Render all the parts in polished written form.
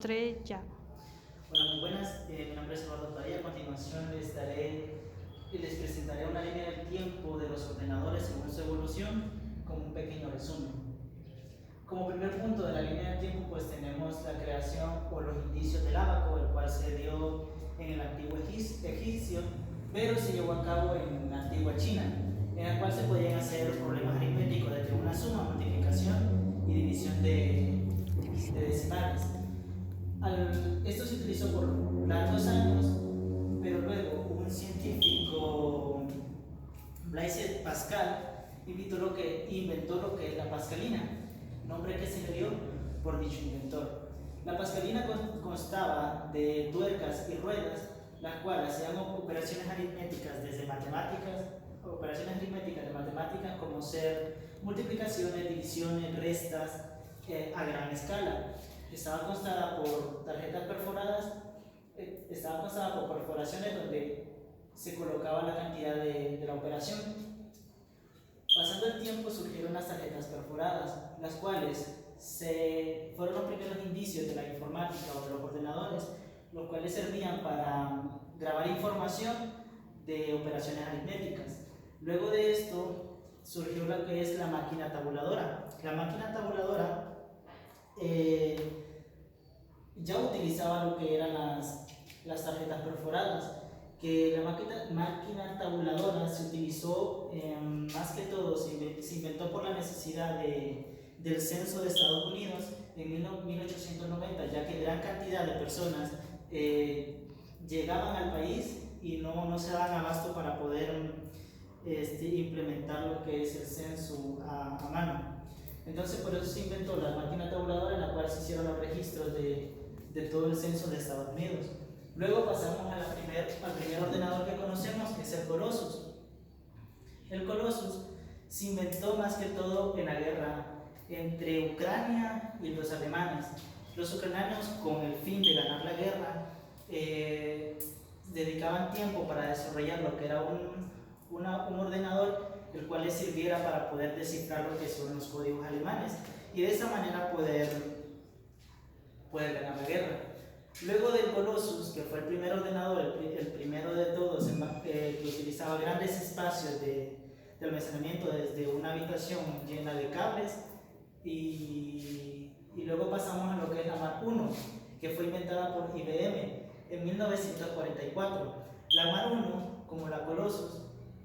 Tres ya. Hola, muy buenas. Mi nombre es Eduardo Padilla. A continuación les presentaré una línea del tiempo de los ordenadores según su evolución, como un pequeño resumen. Como primer punto de la línea del tiempo, pues tenemos la creación o los indicios del ábaco, el cual se dio en el antiguo egipcio, pero se llevó a cabo en la antigua China, en el cual se podían hacer problemas aritméticos desde una suma, multiplicación y división de decimales. Esto se utilizó por largos años, pero luego un científico, Blaise Pascal, inventó lo que es la pascalina, nombre que se le dio por dicho inventor. La pascalina constaba de tuercas y ruedas, las cuales hacían operaciones aritméticas de matemáticas como ser multiplicaciones, divisiones, restas a gran escala. Estaba contada por tarjetas perforadas, estaba contada por perforaciones donde se colocaba la cantidad de la operación. Pasando el tiempo surgieron las tarjetas perforadas, las cuales fueron los primeros indicios de la informática o de los ordenadores, los cuales servían para grabar información de operaciones aritméticas. Luego de esto surgió lo que es la máquina tabuladora. La máquina tabuladora ya utilizaba lo que eran las tarjetas perforadas, que la máquina tabuladora se utilizó más que todo, se inventó por la necesidad del censo de Estados Unidos en 1890, ya que gran cantidad de personas llegaban al país y no se daban abasto para poder implementar lo que es el censo a mano. Entonces por eso se inventó la máquina tabuladora, en la cual se hicieron los registros de todo el censo de Estados Unidos. Luego pasamos al primer ordenador que conocemos, que es el Colossus. El Colossus se inventó más que todo en la guerra entre Ucrania y los alemanes. Los ucranianos, con el fin de ganar la guerra, dedicaban tiempo para desarrollar lo que era un ordenador, el cual les sirviera para poder descifrar lo que son los códigos alemanes y de esa manera poder ganar la guerra. Luego del Colossus, que fue el primer ordenador, el primero de todos, que utilizaba grandes espacios de almacenamiento desde una habitación llena de cables, y luego pasamos a lo que es la Mark I, que fue inventada por IBM en 1944. La Mark I, como la Colossus,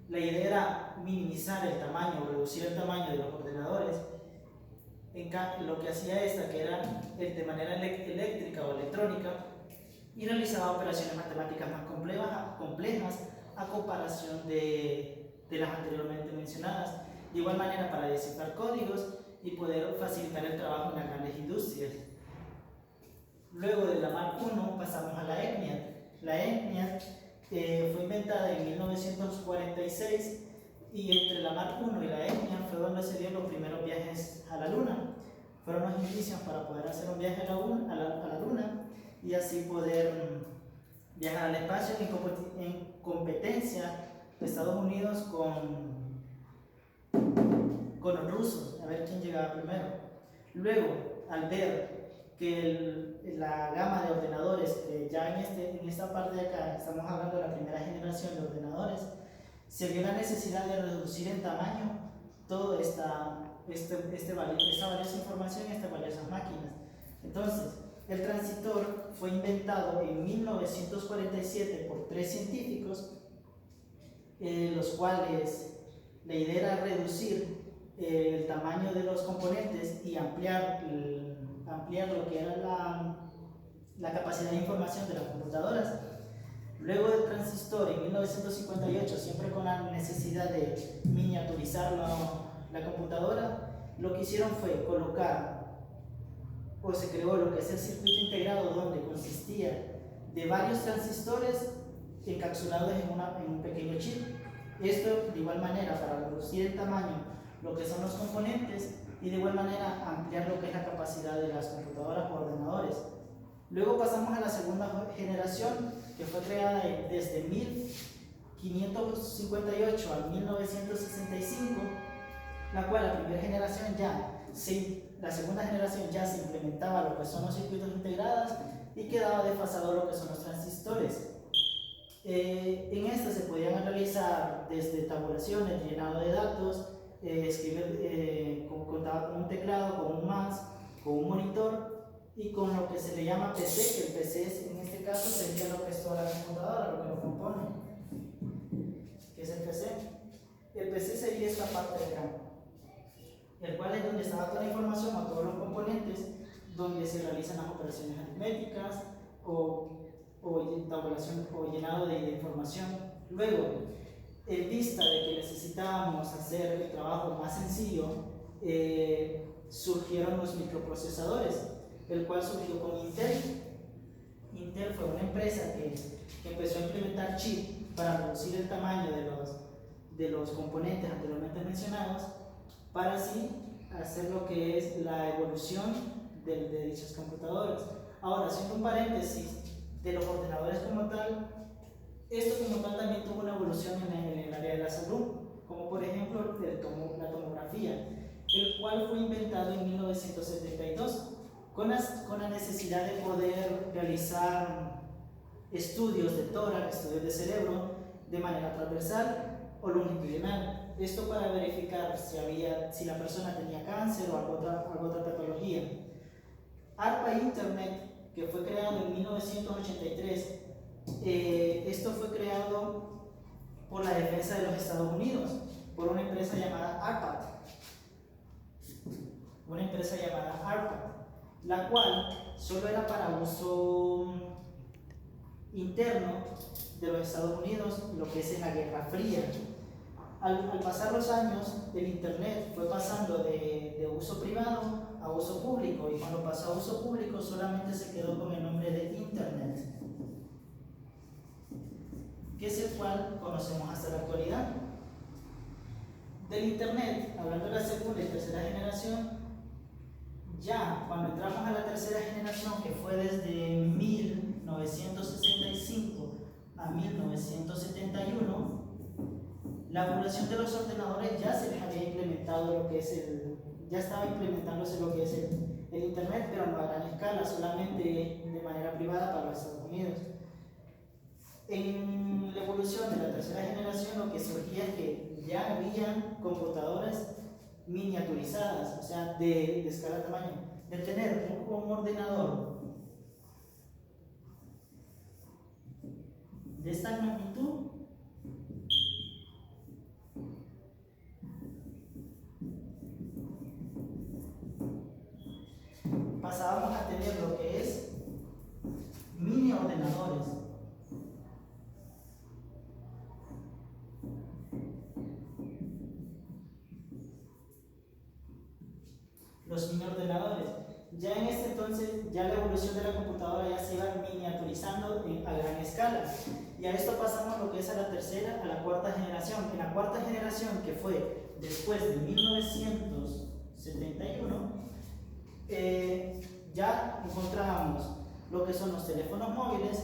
la idea era minimizar el tamaño, reducir el tamaño de los ordenadores. Lo que hacía esta, que era de manera eléctrica o electrónica, y realizaba operaciones matemáticas más complejas a comparación de las anteriormente mencionadas. De igual manera, para descifrar códigos y poder facilitar el trabajo en las grandes industrias. Luego de la Mark I pasamos a la ENIAC. La ENIAC fue inventada en 1946, y entre la Mark I y la ENIAC fue donde se dieron los primeros viajes a la Luna. Fueron los inicios para poder hacer un viaje a la Luna y así poder viajar al espacio en competencia de Estados Unidos con los rusos, a ver quién llegaba primero. Luego, al ver que la gama de ordenadores, ya en esta parte de acá estamos hablando de la primera generación de ordenadores, se vio la necesidad de reducir en tamaño toda esta valiosa información y estas valiosas máquinas. Entonces, el transistor fue inventado en 1947 por 3 científicos, los cuales la idea era reducir el tamaño de los componentes y ampliar lo que era la capacidad de información de las computadoras. Luego del transistor, en 1958, siempre con la necesidad de miniaturizar la computadora, lo que hicieron fue se creó lo que es el circuito integrado, donde consistía de varios transistores encapsulados en un pequeño chip. Esto de igual manera para reducir el tamaño, lo que son los componentes, y de igual manera ampliar lo que es la capacidad de las computadoras o ordenadores. Luego pasamos a la segunda generación, que fue creada desde 1558 a 1965, la cual la primera generación ya se la segunda generación ya se implementaba lo que son los circuitos integrados y quedaba desfasado lo que son los transistores. En esta se podían realizar desde tabulaciones, llenado de datos, contaba con un teclado, con un mouse, con un monitor y con lo que se le llama PC, que el PC es, en este caso sería lo que es toda la computadora, lo que lo compone, que es el PC. El PC sería esta parte de acá, el cual es donde estaba toda la información o todos los componentes, donde se realizan las operaciones aritméticas o tabulación o llenado de información. Luego, en vista de que necesitábamos hacer el trabajo más sencillo, surgieron los microprocesadores, el cual surgió con Intel. Intel fue una empresa que empezó a implementar chip para reducir el tamaño de los componentes anteriormente mencionados, para así hacer lo que es la evolución de dichas computadoras. Ahora, haciendo un paréntesis de los ordenadores como tal, esto como tal también tuvo una evolución en el área de la salud, como por ejemplo la tomografía, el cual fue inventado en 1972 con la necesidad de poder realizar estudios de tórax, estudios de cerebro de manera transversal o longitudinal. Esto para verificar si la persona tenía cáncer o alguna otra patología. ARPA Internet, que fue creado en 1983, esto fue creado por la defensa de los Estados Unidos, por una empresa llamada ARPAT, la cual solo era para uso interno de los Estados Unidos, lo que es en la Guerra Fría. Al pasar los años, el Internet fue pasando de uso privado a uso público, y cuando pasó a uso público solamente se quedó con el nombre de Internet, que es el cual conocemos hasta la actualidad. Del Internet, hablando de la segunda y tercera generación, ya cuando entramos a la tercera generación, que fue desde 1965 a 1971, la evolución de los ordenadores ya se les había implementado lo que es ya estaba implementándose lo que es el Internet, pero no a gran escala, solamente de manera privada para los Estados Unidos. En la evolución de la tercera generación, lo que surgía es que ya habían computadoras miniaturizadas, o sea, de escala de tamaño, de tener un ordenador de esta magnitud pasábamos a tener lo que es mini ordenadores. Los mini ordenadores. Ya en este entonces, ya la evolución de la computadora ya se iba miniaturizando a gran escala. Y a esto pasamos lo que es a la tercera, a la cuarta generación. En la cuarta generación, que fue después de 1971, ya encontramos lo que son los teléfonos móviles,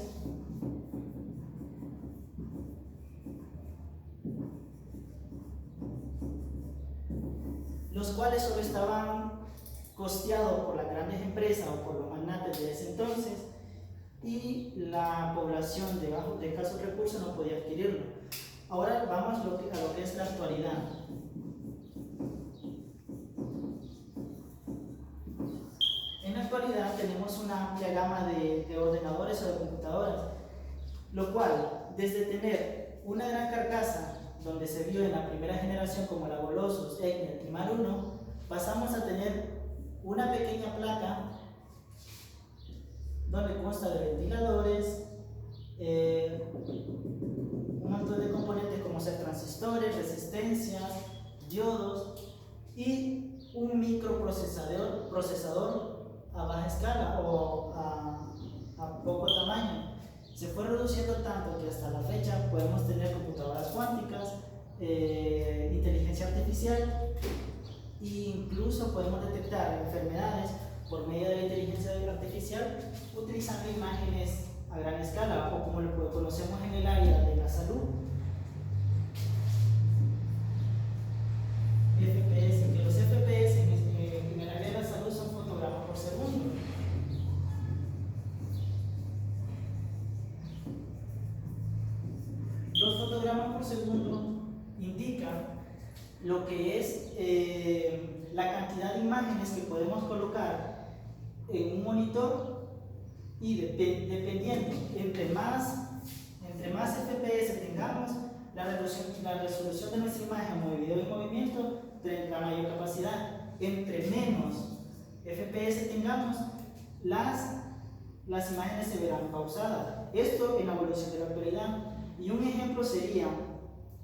los cuales solo estaban costeados por las grandes empresas o por los magnates de ese entonces, y la población de escasos recursos no podía adquirirlo. Ahora vamos a lo que es la actualidad. En la actualidad tenemos una amplia gama de ordenadores o de computadoras, lo cual, desde tener una gran carcasa donde se vio en la primera generación como la Colossus, EGNET y Mar 1, pasamos a tener una pequeña placa donde consta de ventiladores, un montón de componentes como ser transistores, resistencias, diodos y un microprocesador a baja escala o a poco tamaño. Se fue reduciendo tanto que hasta la fecha podemos tener computadoras cuánticas, inteligencia artificial, e incluso podemos detectar enfermedades por medio de la inteligencia artificial utilizando imágenes a gran escala, o como lo conocemos en el área de la salud, FPS, que los FPS en el área de la salud fotogramas por segundo indica lo que es la cantidad de imágenes que podemos colocar en un monitor, y dependiendo, entre más FPS tengamos, la resolución de nuestra imagen o video en movimiento tendrá mayor capacidad. Entre menos FPS tengamos, las imágenes se verán pausadas. Esto en la evolución de la actualidad. Y un ejemplo sería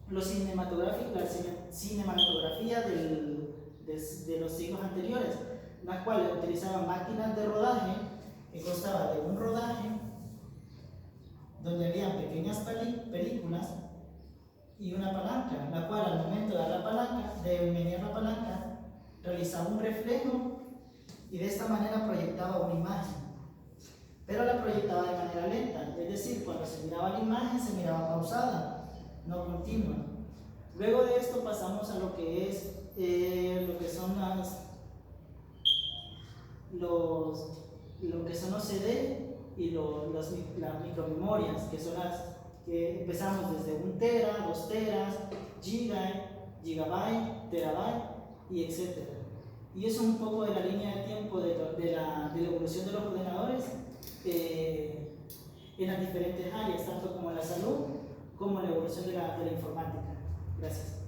la cinematografía de los siglos anteriores, las cuales utilizaban máquinas de rodaje que constaba de un rodaje donde había pequeñas películas y una palanca, la cual al momento de menear la palanca realizaba un reflejo y de esta manera proyectaba una imagen, pero la proyectaba de manera lenta, es decir, cuando se miraba la imagen se miraba pausada, no continua. Luego de esto pasamos a lo que es lo que son los CD y las micromemorias, que son las que empezamos desde 1 tera, 2 teras, gigabyte, terabyte y etc. Y eso es un poco de la línea de tiempo de la evolución de los ordenadores en las diferentes áreas, tanto como la salud como la evolución de la informática. Gracias.